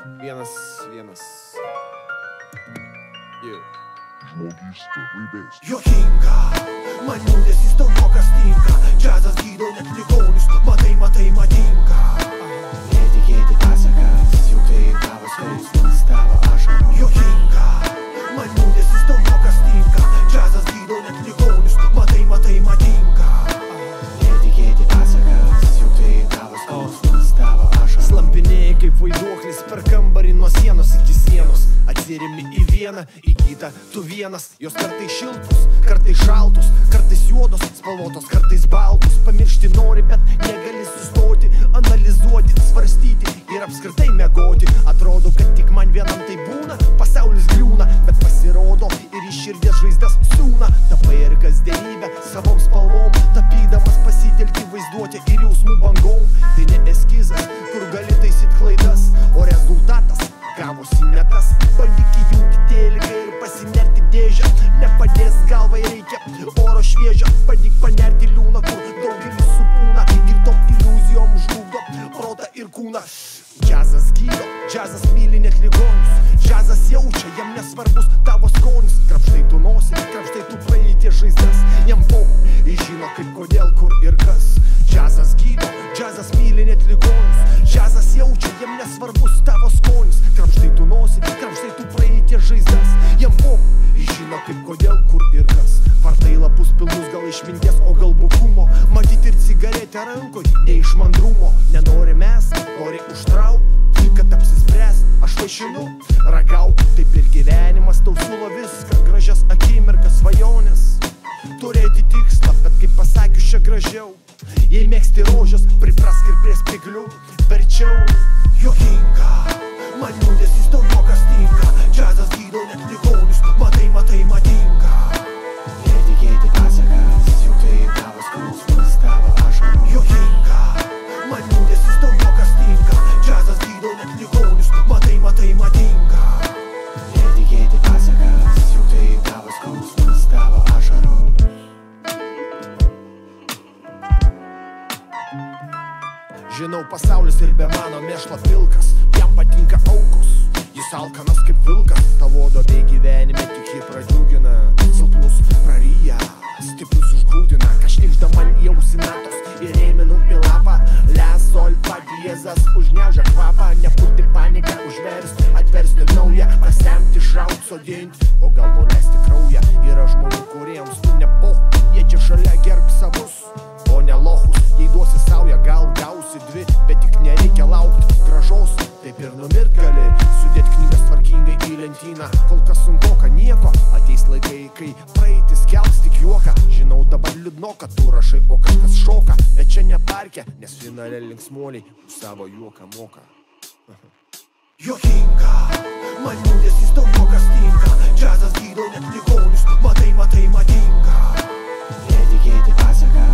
Vienas. Juokinga, man liūdesys tau juokas tinka. Džiazas gydo net ligonius, matai madinga. Netikėti pasakas, juk tai tavo skausmas, tavo ašaros. Juokinga, man liūdesys tau juokas tinka. Džiazas gydo net ligonius, matai madinga. Netikėti pasakas, juk tai tavo skausmas, tavo ašaros. Slampinėjai kaip vaiduoklis per kambarį nuo sienos iki sienos. Atsirimi į vieną, į kitą, tu vienas. Jos kartais šiltus, kartais šaltus, kartais juodos, spalvotos, kartais baltus. Pamiršti nori, bet negali sustoti, analizuoti, svarstyti ir apskritai miegoti. Atrodo, kad tik man vienam tai būna, pasaulis griūna, bet pasirodo ir iš širdies žaizdas siūna. Tapai ir kasdienybę savom spalvom, tapydamas pasitelki vaizduotę ir jausmų bangom. Tai ne eskizas, kur gali taisyt klaidas, o rezultatas gavosi ne tas. Bandyk įjungti teliką ir pasinerti dėžę. Nepadės galvai, reikia oro šviežio. Bandyk panerti liūną, kur daugelis supūna. Ir tom iliuzijom žlugdo protą ir kūną. Džiazas gydo, džiazas myli net ligonius. Džiazas jaučia, jam nesvarbus tavo skonis. Krapštai tu nosį, krapštai tu praeities žaizdas. Jam jis žino kaip, kodėl, kur ir kas. Džiazas gydo, džiazas myli net ligonius. Džiazas jaučia, jam nesvarbus tavo skonis. Krapštai tu nosį, krapštai tu praeities žaizdas. Jam jis žino kaip, kodėl, kur ir kas. Vartai lapus pilnus gal išminties, o gal bukumo. Matyt ir cigaretę rankoj, ne iš mandrumo. Nenori mes, nori užtrauk, kad apsispręs. Aš vaišinu, ragau, taip ir gyvenimas tau siūlo viską. Gražias akimirkas, svajonės. Turėti tikslą, bet kaip pasakius čia gražiau. Jei mėgsti rožės, priprask ir prie spiglių. Verčiau. Juokinga, man liūdesys tau juokas tinka. Džiazas gydo net ligonius, matai madinga. Netikėti pasakas, juk tai tavo skausmas, tavo ašaros. Juokinga, man liūdesys tau juokas tinka. Džiazas gydo net ligonius, matai madinga. Netikėti pasakas, juk tai tavo skausmas, tavo ašaros. Žinau, pasaulis ir be mano mėšlo pilkas. Jam patinka aukos, jis alkanas kaip vilkas. Tavo duobė gyvenime tik jį pradžiugina. Silpnus praryja, stiprus užgrūdina. Kažnykžda man į ausinatos ir ėminu į lapą. Le, sol, fa, diezas užgniaužia kvapą. Nepulti paniką, užversti, atversti naują. Pasemti, šraut, sodinti, o gal nuleisti kraują. Yra žmonių, kuriems tu nepoch. Jie čia šalia gerb savus, o ne lohus. Jei duosi saują, gal gausi dvi, bet tik nereikia laukti gražos. Taip ir numirt gali, sudėt knygas tvarkingai į lentyną. Kol kas sunkoka nieko, ateis laikai, kai praeitis kels tik juoką. Žinau, dabar liūdnoka, tu rašai, o kažkas šoka. Bet čia ne parke, nes finale linksmuoliai savo juoką moka. Juokinga, man liūdesys tau juokas tinka. Džiazas gydo net ligonius, matai madinga. Netikėti pasakas.